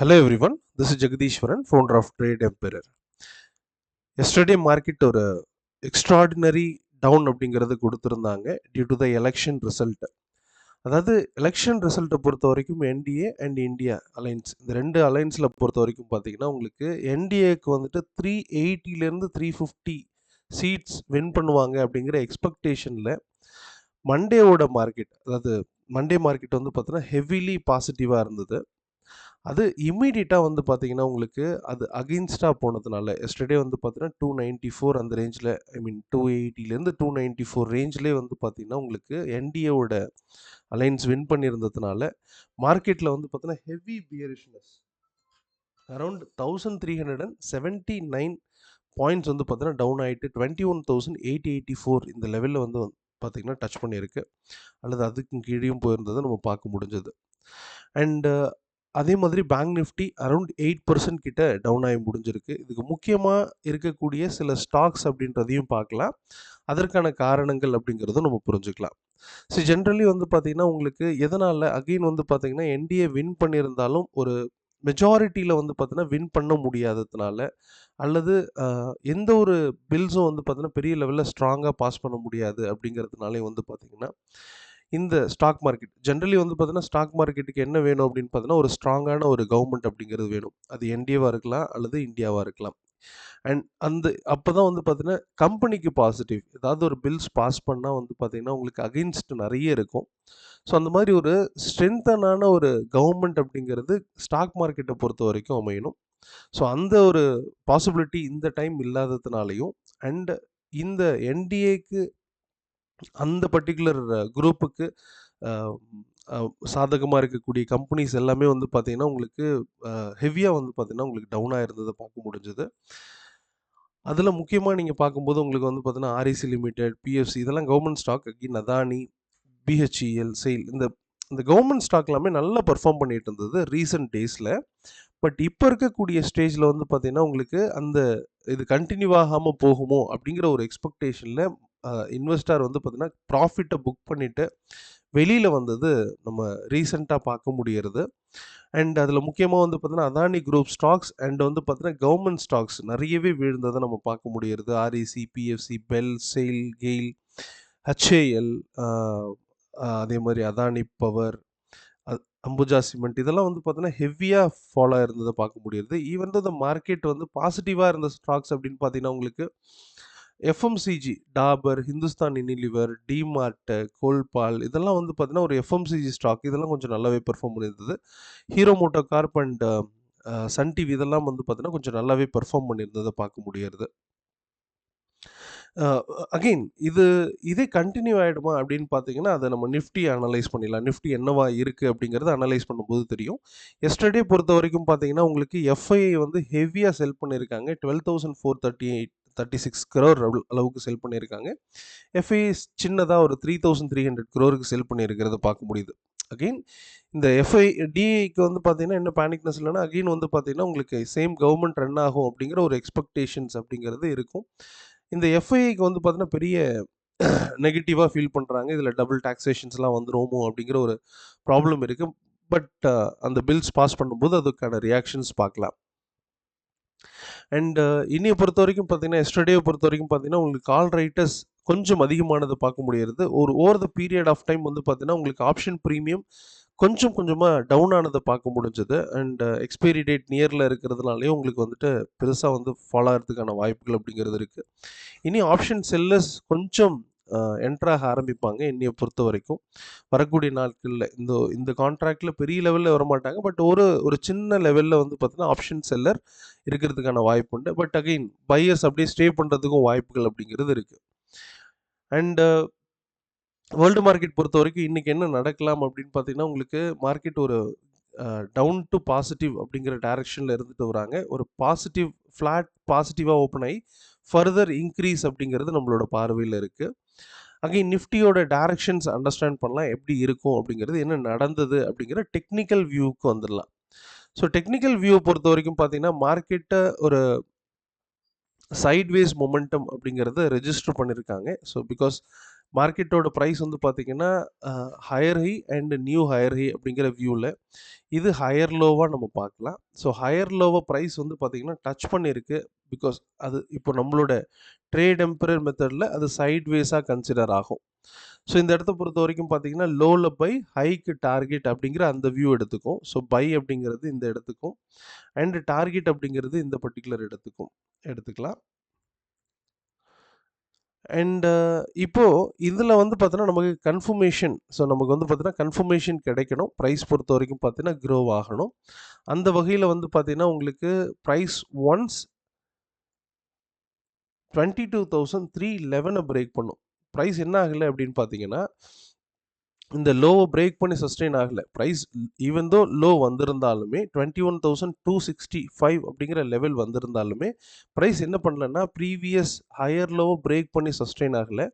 Hello everyone, this is Jagadishwaran, founder of Trade Emperor. Yesterday market ஒரு extraordinary down அப்படிங்கிறது கொடுத்துருந்தாங்க due to the election result. அதாவது election ரிசல்ட்டை பொறுத்த வரைக்கும் என்டிஏ அண்ட் இந்தியா அலைன்ஸ் இந்த ரெண்டு அலைன்ஸில் பொறுத்த வரைக்கும் பார்த்தீங்கன்னா உங்களுக்கு என்டிஏக்கு வந்துட்டு 380லேருந்து 350 சீட்ஸ் வின் பண்ணுவாங்க அப்படிங்கிற எக்ஸ்பெக்டேஷனில் மண்டேவோட மார்க்கெட், அதாவது மண்டே மார்க்கெட் வந்து பார்த்தீங்கன்னா ஹெவிலி பாசிட்டிவாக இருந்தது. அது இம்மீடியட்டாக வந்து பார்த்தீங்கன்னா உங்களுக்கு அது அகெயின்ஸ்டாக போனதுனால எஸ்டர்டே வந்து பார்த்தீங்கன்னா 294 அந்த ரேஞ்சில், ஐ மீன் 280லேருந்து 294 ரேஞ்சிலே வந்து பார்த்தீங்கன்னா உங்களுக்கு என்டிஏவோட அலைன்ஸ் வின் பண்ணியிருந்ததுனால மார்க்கெட்டில் வந்து பார்த்தீங்கன்னா ஹெவி பியரிஷ்னஸ் அரௌண்ட் 1379 பாயிண்ட்ஸ் வந்து பார்த்தீங்கன்னா டவுன் ஆகிட்டு 21,884 இந்த லெவலில் வந்து பார்த்தீங்கன்னா டச் பண்ணியிருக்கு, அல்லது அதுக்கு கீழேயும் போயிருந்ததை நம்ம பார்க்க முடிஞ்சது. அண்டு அதே மாதிரி பேங்க் நிஃப்டி அரௌண்ட் 8% கிட்ட டவுன் ஆகி முடிஞ்சிருக்கு. இதுக்கு முக்கியமாக இருக்கக்கூடிய சில ஸ்டாக்ஸ் அப்படின்றதையும் பார்க்கலாம், அதற்கான காரணங்கள் அப்படிங்கிறதும் நம்ம புரிஞ்சுக்கலாம். ஸோ ஜென்ரலி வந்து பார்த்திங்கன்னா உங்களுக்கு எதனால் அகெயின் வந்து பார்த்திங்கன்னா என்டிஏ வின் பண்ணியிருந்தாலும் ஒரு மெஜாரிட்டியில் வந்து பார்த்திங்கன்னா வின் பண்ண முடியாததுனால, அல்லது எந்த ஒரு பில்ஸும் வந்து பார்த்திங்கன்னா பெரிய லெவலில் ஸ்ட்ராங்காக பாஸ் பண்ண முடியாது அப்படிங்கிறதுனாலே வந்து பார்த்திங்கன்னா இந்த ஸ்டாக் மார்க்கெட் ஜென்ரலி வந்து பார்த்தீங்கன்னா ஸ்டாக் மார்க்கெட்டுக்கு என்ன வேணும் அப்படின்னு பார்த்தீங்கன்னா ஒரு ஸ்ட்ராங்கான ஒரு கவர்மெண்ட் அப்படிங்கிறது வேணும். அது என்டிஏவாக இருக்கலாம் அல்லது இந்தியாவாக இருக்கலாம். அண்ட் அந்த அப்போ தான் வந்து பார்த்தீங்கன்னா கம்பெனிக்கு பாசிட்டிவ், ஏதாவது ஒரு பில்ஸ் பாஸ் பண்ணால் வந்து பார்த்தீங்கன்னா உங்களுக்கு அகெயின்ஸ்ட் நிறைய இருக்கும். ஸோ அந்த மாதிரி ஒரு ஸ்ட்ரென்த்தனான ஒரு கவர்மெண்ட் அப்படிங்கிறது ஸ்டாக் மார்க்கெட்டை பொறுத்த வரைக்கும் அமையணும். ஸோ அந்த ஒரு பாசிபிலிட்டி இந்த டைம் இல்லாததுனாலையும், அண்ட் இந்த என்டிஏக்கு அந்த பர்ட்டிகுலர் குரூப்புக்கு சாதகமாக இருக்கக்கூடிய கம்பெனிஸ் எல்லாமே வந்து பார்த்தீங்கன்னா உங்களுக்கு ஹெவியாக வந்து பார்த்தீங்கன்னா உங்களுக்கு டவுனாக இருந்ததை பார்க்க முடிஞ்சது. அதில் முக்கியமாக நீங்கள் பார்க்கும்போது உங்களுக்கு வந்து பார்த்தீங்கன்னா ஆர்இசி லிமிடெட், பிஎஃப்சி இதெல்லாம் government stock. Again Adani, BHEL, SAIL இந்த இந்த கவர்மெண்ட் ஸ்டாக் எல்லாமே நல்லா பர்ஃபார்ம் பண்ணிட்டு இருந்தது ரீசெண்ட் டேஸில். பட் இப்போ இருக்கக்கூடிய ஸ்டேஜில் வந்து பார்த்தீங்கன்னா உங்களுக்கு அந்த இது கண்டினியூ ஆகாமல் போகுமோ அப்படிங்கிற ஒரு எக்ஸ்பெக்டேஷனில் இன்வெஸ்டர் வந்து பார்த்தீங்கன்னா ப்ராஃபிட்டை புக் பண்ணிவிட்டு வெளியில் வந்தது நம்ம ரீசெண்டாக பார்க்க முடிகிறது. அண்ட் அதில் முக்கியமாக வந்து பார்த்தீங்கன்னா அதானி குரூப் ஸ்டாக்ஸ் அண்ட் வந்து பார்த்தீங்கன்னா கவர்மெண்ட் ஸ்டாக்ஸ் நிறையவே வீழ்ந்ததை நம்ம பார்க்க முடிகிறது. ஆர்இசி, பிஎஃப்சி, பெல், செயில், கெயில், ஹெச்ஏஎல், அதே மாதிரி அதானி பவர், அம்புஜா சிமெண்ட் இதெல்லாம் வந்து பார்த்தீங்கன்னா ஹெவியாக ஃபாலோ ஆயிருந்ததை பார்க்க முடியுது. ஈவன் இந்த மார்க்கெட் வந்து பாசிட்டிவாக இருந்த ஸ்டாக்ஸ் அப்படின்னு பார்த்தீங்கன்னா உங்களுக்கு FMCG, Dabur, Hindustan Unilever, DMart, Colpal இதெல்லாம் வந்து பார்த்தீங்கன்னா ஒரு எஃப்எம்சிஜி ஸ்டாக், இதெல்லாம் கொஞ்சம் நல்லாவே பெர்ஃபார்ம் பண்ணியிருந்தது. Hero Moto Corp and Sun TV இதெல்லாம் வந்து பார்த்தீங்கன்னா கொஞ்சம் நல்லாவே பெர்ஃபார்ம் பண்ணியிருந்ததை பார்க்க முடியுது. அகெயின் இதே கண்டினியூ ஆகிடுமா அப்படின்னு பார்த்தீங்கன்னா அதை நம்ம நிஃப்டி அனலைஸ் பண்ணிடலாம். நிஃப்டி என்னவா இருக்குது அப்படிங்கிறத அனலைஸ் பண்ணும்போது தெரியும். எஸ்டர்டே பொறுத்த வரைக்கும் பார்த்தீங்கன்னா உங்களுக்கு எஃப்ஐஐ வந்து ஹெவியாக செல் பண்ணியிருக்காங்க. 12,436 crore அளவுக்கு செல் பண்ணியிருக்காங்க. எஃப்ஐஐ சின்னதாக ஒரு 3,300 crore செல் பண்ணியிருக்கிறத பார்க்க முடியுது. அகெயின் இந்த டிஐக்கு வந்து பார்த்தீங்கன்னா என்ன பேனிக்னஸ் இல்லைன்னா அகெயின் வந்து பார்த்தீங்கன்னா உங்களுக்கு சேம் கவர்மெண்ட் ரன் ஆகும் அப்படிங்கிற ஒரு எக்ஸ்பெக்டேஷன்ஸ் அப்படிங்கிறது இருக்கும். இந்த எஃப்ஐஐக்கு வந்து பார்த்தீங்கன்னா பெரிய நெகட்டிவாக ஃபீல் பண்ணுறாங்க. இதில் டபுள் டாக்ஸேஷன்ஸ்லாம் வந்துருமோ அப்படிங்கிற ஒரு ப்ராப்ளம் இருக்குது. பட் அந்த பில்ஸ் பாஸ் பண்ணும்போது அதுக்கான ரியாக்ஷன்ஸ் பார்க்கலாம். அண்ட் இன்னையை பொறுத்த வரைக்கும் பார்த்தீங்கன்னா எஸ்டர்டேவை பொறுத்த வரைக்கும் பார்த்தீங்கன்னா உங்களுக்கு கால் ரைட்டர்ஸ் கொஞ்சம் அதிகமானதை பார்க்க முடியுது. ஒரு over the period of time வந்து பார்த்தீங்கன்னா உங்களுக்கு ஆப்ஷன் ப்ரீமியம் கொஞ்சம் கொஞ்சமாக டவுன் ஆனதை பார்க்க முடிஞ்சது. அண்ட் எக்ஸ்பைரி டேட் நியரில் இருக்கிறதுனாலே உங்களுக்கு வந்துட்டு பெருசாக வந்து ஃபாலோ ஆகிறதுக்கான வாய்ப்புகள் அப்படிங்கிறது இருக்குது. இனி ஆப்ஷன் செல்லர்ஸ் கொஞ்சம் என்ட்ராக ஆரம்பிப்பாங்க என்னையை பொறுத்த வரைக்கும் வரக்கூடிய நாட்களில். இந்த கான்ட்ராக்டில் பெரிய லெவலில் வரமாட்டாங்க. பட் ஒரு சின்ன லெவலில் வந்து பார்த்தீங்கன்னா ஆப்ஷன் செல்லர் இருக்கிறதுக்கான வாய்ப்பு உண்டு. பட் அகெயின் பையர்ஸ் அப்படியே ஸ்டே பண்ணுறதுக்கும் வாய்ப்புகள் அப்படிங்கிறது இருக்குது. அண்டு வேர்ல்டு மார்க்கெட் பொறுத்த வரைக்கும் இன்றைக்கி என்ன நடக்கலாம் அப்படின்னு பார்த்தீங்கன்னா உங்களுக்கு மார்க்கெட் ஒரு டவுன் டு பாசிட்டிவ் அப்படிங்கிற டைரக்ஷனில் இருந்துட்டு வராங்க. ஒரு பாசிட்டிவ் ஃப்ளாட் பாசிட்டிவாக ஓப்பன் ஆகி ஃபர்தர் இன்க்ரீஸ் அப்படிங்கிறது நம்மளோட பார்வையில் இருக்குது. அகைன் நிஃப்டியோட டைரக்ஷன்ஸ் அண்டர்ஸ்டாண்ட் பண்ணலாம் எப்படி இருக்கும் அப்படிங்கிறது, என்ன நடந்தது அப்படிங்கிற டெக்னிக்கல் வியூவுக்கு வந்துடலாம். ஸோ டெக்னிக்கல் வியூவை பொறுத்த வரைக்கும் பார்த்தீங்கன்னா மார்க்கெட்டை ஒரு சைட்வேஸ் மொமெண்டம் அப்படிங்கிறத ரெஜிஸ்டர் பண்ணியிருக்காங்க. ஸோ பிகாஸ் மார்க்கெட்டோட ப்ரைஸ் வந்து பார்த்தீங்கன்னா, higher high and new higher high அப்படிங்கிற வியூல இது ஹையர் லோவா நம்ம பார்க்கலாம். ஸோ ஹையர் லோவ பிரைஸ் வந்து பார்த்தீங்கன்னா, டச் பண்ணியிருக்கு. பிகாஸ் அது இப்போ நம்மளோட ட்ரேட் எம்பரர் மெத்தட்ல அது சைட்வேஸா கன்சிடர் ஆகும். ஸோ இந்த இடத்த பொறுத்தவரைக்கும் பார்த்தீங்கன்னா, லோல பை, ஹைக்கு டார்கெட் அப்படிங்கிற அந்த வியூ எடுத்துக்கும். ஸோ பை அப்படிங்கிறது இந்த இடத்துக்கும், அண்ட் டார்கெட் அப்படிங்கிறது இந்த பர்ட்டிகுலர் இடத்துக்கும் எடுத்துக்கலாம். அண்ட் இப்போ இதில வந்து பார்த்தீங்கன்னா, நமக்கு கன்ஃபர்மேஷன் ஸோ நமக்கு வந்து பார்த்தீங்கன்னா, கன்ஃபர்மேஷன் கிடைக்கணும். பிரைஸ் பொறுத்தவரைக்கும் பார்த்தீங்கன்னா, க்ரோ ஆகணும். அந்த வகையில வந்து பார்த்தீங்கன்னா, உங்களுக்கு பிரைஸ் ஒன்ஸ் 22,311 பிரேக் பண்ணும். பிரைஸ் என்ன ஆகல அப்படின்னு பார்த்தீங்கன்னா, இந்த லோவ பிரேக் பண்ணி சஸ்டெயின் ஆகல. பிரைஸ் ஈவன் தோ லோ வந்திருந்தாலுமே 21,265 அப்படிங்கிற லெவல் வந்திருந்தாலுமே, பிரைஸ் என்ன பண்ணலன்னா, ப்ரீவியஸ் ஹையர் லோவ பிரேக் பண்ணி சஸ்டெயின் ஆகல.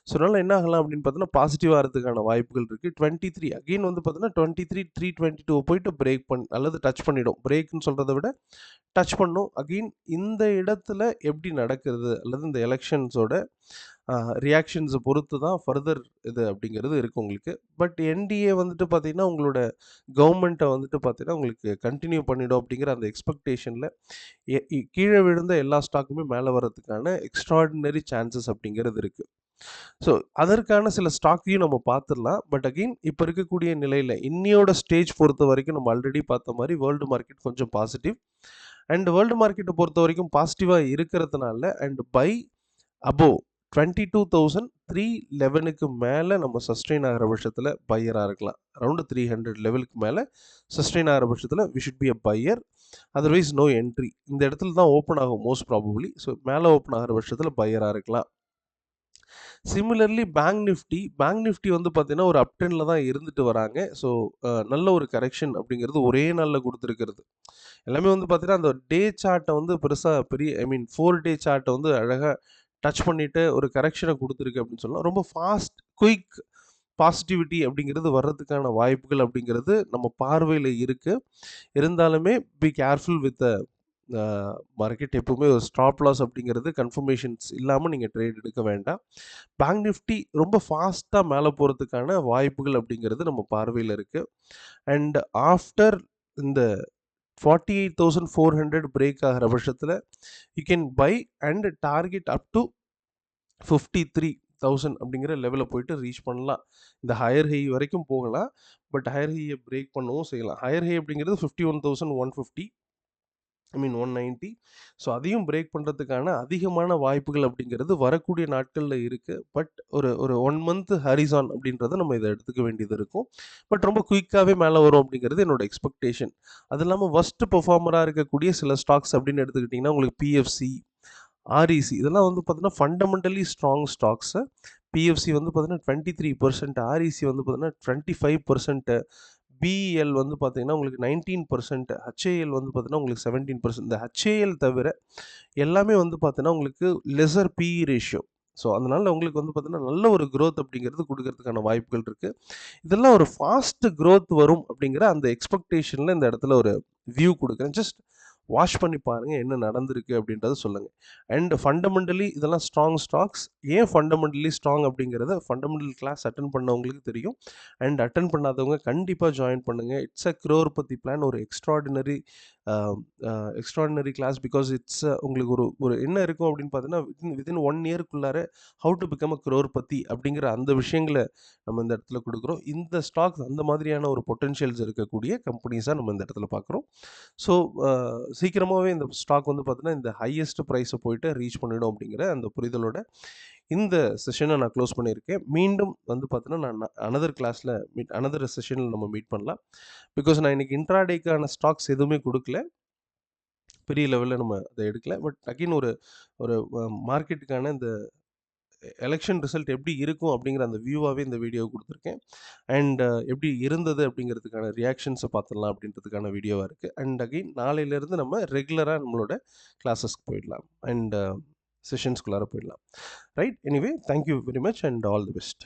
ஸோ அதனால என்ன ஆகலாம் அப்படின்னு பார்த்தீங்கன்னா, பாசிட்டிவ் ஆறதுக்கான வாய்ப்புகள் இருக்கு. 23 அகைன் வந்து பார்த்தீங்கன்னா, 23,322 போயிட்டு பிரேக் அல்லது டச் பண்ணிடும். பிரேக்ன்னு சொல்றத விட டச் பண்ணும். அகைன் இந்த இடத்துல எப்படி நடக்குது அல்லது இந்த எலக்ஷன்ஸோட ரியாக்ஷன்ஸை பொறுத்து தான் ஃபர்தர் இது அப்படிங்கிறது இருக்குது உங்களுக்கு. பட் என்டிஏ வந்துட்டு பார்த்தீங்கன்னா, உங்களோட கவர்மெண்ட்டை வந்துட்டு பார்த்தீங்கன்னா, உங்களுக்கு கண்டினியூ பண்ணிடும் அப்படிங்கிற அந்த எக்ஸ்பெக்டேஷனில் கீழே விழுந்த எல்லா ஸ்டாக்குமே மேலே வர்றதுக்கான எக்ஸ்ட்ராடினரி சான்சஸ் அப்படிங்கிறது இருக்குது. ஸோ அதற்கான சில ஸ்டாக்கையும் நம்ம பார்த்துடலாம். பட் அகெயின் இப்போ இருக்கக்கூடிய நிலையில் இன்னியோட ஸ்டேஜ் பொறுத்த வரைக்கும் நம்ம ஆல்ரெடி பார்த்த மாதிரி வேர்ல்டு மார்க்கெட் கொஞ்சம் பாசிட்டிவ். அண்ட் வேர்ல்டு மார்க்கெட்டை பொறுத்த வரைக்கும் பாசிட்டிவாக இருக்கிறதுனால அண்ட் பை அபோவ் 22,311க்கு மேலே நம்ம சஸ்டெயின் ஆகிற பட்சத்தில் பையராக இருக்கலாம். அரௌண்ட் 300 லெவலுக்கு மேலே சஸ்டெயின் ஆகிற பட்சத்தில் we should be a buyer. Otherwise no entry. இந்த இடத்துல தான் ஓப்பன் ஆகும் மோஸ்ட் ப்ராபப்ளி. ஸோ மேலே ஓப்பன் ஆகிற பட்சத்தில் பையராக இருக்கலாம். சிமிலர்லி பேங்க் நிஃப்டி வந்து பார்த்தீங்கன்னா, ஒரு அப் ட்ரெண்ட்ல தான் இருந்துட்டு வராங்க. ஸோ நல்ல ஒரு கரெக்ஷன் அப்படிங்கிறது ஒரே நாளில் கொடுத்துருக்கிறது. எல்லாமே வந்து பார்த்தீங்கன்னா, அந்த டே சார்ட்டை வந்து பெரிய 4 டே சார்ட்டை வந்து அழகாக டச் பண்ணிட்டு ஒரு கரெக்ஷனை கொடுத்துருக்கு அப்படின்னு சொல்லலாம். ரொம்ப குயிக் பாசிட்டிவிட்டி அப்படிங்கிறது வர்றதுக்கான வாய்ப்புகள் அப்படிங்கிறது நம்ம பார்வையில் இருக்குது. இருந்தாலுமே பி கேர்ஃபுல் வித் மார்க்கெட். எப்பவுமே ஒரு ஸ்டாப் லாஸ் அப்படிங்கிறது கன்ஃபர்மேஷன்ஸ் இல்லாமல் நீங்கள் ட்ரேட் எடுக்க வேண்டாம். பேங்க் நிஃப்டி ரொம்ப ஃபாஸ்ட்டாக மேலே போகிறதுக்கான வாய்ப்புகள் அப்படிங்கிறது நம்ம பார்வையில் இருக்குது. அண்ட் ஆஃப்டர் இந்த 48,400 பிரேக் ஆகிற பட்சத்தில் you can buy and target up to 53,000 அப்படிங்கிற லெவலில் போயிட்டு ரீச் பண்ணலாம். இந்த ஹையர் ஹை வரைக்கும் போகலாம். பட் ஹையர் ஹையை பிரேக் பண்ணவும் செய்யலாம். ஹையர் ஹை அப்படிங்கிறது 51,150 190. ஸோ அதையும் பிரேக் பண்ணுறதுக்கான அதிகமான வாய்ப்புகள் அப்படிங்கிறது வரக்கூடிய நாட்களில் இருக்குது. பட் ஒரு ஒரு 1 மந்த் ஹரிசான் அப்படின்றத நம்ம இதை எடுத்துக்க வேண்டியது இருக்கும். பட் ரொம்ப குயிக்காகவே மேலே வரும் அப்படிங்கிறது என்னோட எக்ஸ்பெக்டேஷன். அது இல்லாமல் ஒர்ஸ்ட் பெர்ஃபார்மராக இருக்கக்கூடிய சில ஸ்டாக்ஸ் அப்படின்னு எடுத்துக்கிட்டிங்கன்னா, உங்களுக்கு பிஎஃப்சி, ஆர்இசி இதெல்லாம் வந்து பார்த்தீங்கன்னா ஃபண்டமெண்டலி ஸ்ட்ராங் ஸ்டாக்ஸு. பிஎஃப்சி வந்து பார்த்தீங்கன்னா 23%, ஆர்இசி வந்து பார்த்தீங்கன்னா 25%, பிஇஎல் வந்து பார்த்தீங்கன்னா உங்களுக்கு 19%, ஹெச்ஏஎல் வந்து பார்த்தீங்கன்னா உங்களுக்கு 17%. இந்த ஹெச்ஏஎல் தவிர எல்லாமே வந்து பார்த்தீங்கன்னா உங்களுக்கு லெஸர் பிஇ ரேஷியோ. ஸோ அதனால் உங்களுக்கு வந்து பார்த்தீங்கன்னா நல்ல ஒரு க்ரோத் அப்படிங்கிறது கொடுக்கறதுக்கான வாய்ப்புகள் இருக்குது. இதெல்லாம் ஒரு ஃபாஸ்ட் க்ரோத் வரும் அப்படிங்கிற அந்த எக்ஸ்பெக்டேஷனில் இந்த இடத்துல ஒரு வியூ கொடுக்குறேன். ஜஸ்ட் வாஷ் பண்ணி பாருங்கள் என்ன நடந்திருக்கு அப்படின்றத சொல்லுங்கள். அண்ட் ஃபண்டமெண்டலி இதெல்லாம் ஸ்ட்ராங் ஸ்டாக்ஸ். ஏன் ஃபண்டமெண்டலி ஸ்ட்ராங் அப்படிங்கிறத ஃபண்டமெண்டல் கிளாஸ் அட்டன் பண்ணவங்களுக்கு தெரியும். அண்ட் அட்டன் பண்ணாதவங்க கண்டிப்பாக ஜாயின் பண்ணுங்கள். It's a crorepati plan. ஒரு எக்ஸ்ட்ராடினரி கிளாஸ். பிகாஸ் உங்களுக்கு ஒரு ஒரு என்ன இருக்கும் அப்படின்னு பார்த்தீங்கன்னா, வித்தின் 1 இயருக்குள்ளார how to become a crorepati அப்படிங்கிற அந்த விஷயங்களை நம்ம இந்த இடத்துல கொடுக்குறோம். இந்த ஸ்டாக்ஸ் அந்த மாதிரியான ஒரு பொட்டென்ஷியல்ஸ் இருக்கக்கூடிய கம்பெனிஸாக நம்ம இந்த இடத்துல பார்க்குறோம். ஸோ சீக்கிரமாகவே இந்த ஸ்டாக் வந்து பார்த்தீங்கன்னா இந்த ஹையஸ்ட் ப்ரைஸை போயிட்டு ரீச் பண்ணிடும் அப்படிங்கிற அந்த புரிதலோட இந்த செஷனை நான் க்ளோஸ் பண்ணியிருக்கேன். மீண்டும் வந்து பார்த்தீங்கன்னா நான் அனதர் செஷனில் நம்ம மீட் பண்ணலாம். பிகாஸ் நான் இன்றைக்கி இன்ட்ராடேக்கான ஸ்டாக்ஸ் எதுவுமே கொடுக்கல. பெரிய லெவலில் நம்ம அதை எடுக்கல. பட் அகைன் ஒரு ஒரு மார்க்கெட்டுக்கான இந்த எலெக்ஷன் ரிசல்ட் எப்படி இருக்கும் அப்படிங்கிற அந்த வியூவாகவே இந்த வீடியோ கொடுத்துருக்கேன். அண்ட் எப்படி இருந்தது அப்படிங்கிறதுக்கான ரியாக்ஷன்ஸை பார்த்துடலாம் அப்படின்றதுக்கான வீடியோவாக இருக்குது. அண்ட் அகைன் நாளையிலேருந்து நம்ம ரெகுலராக நம்மளோட கிளாஸஸ்க்கு போயிடலாம். அண்ட் செஷன்ஸ்குள்ளார போயிடலாம். Right. Anyway thank you very much and all the best.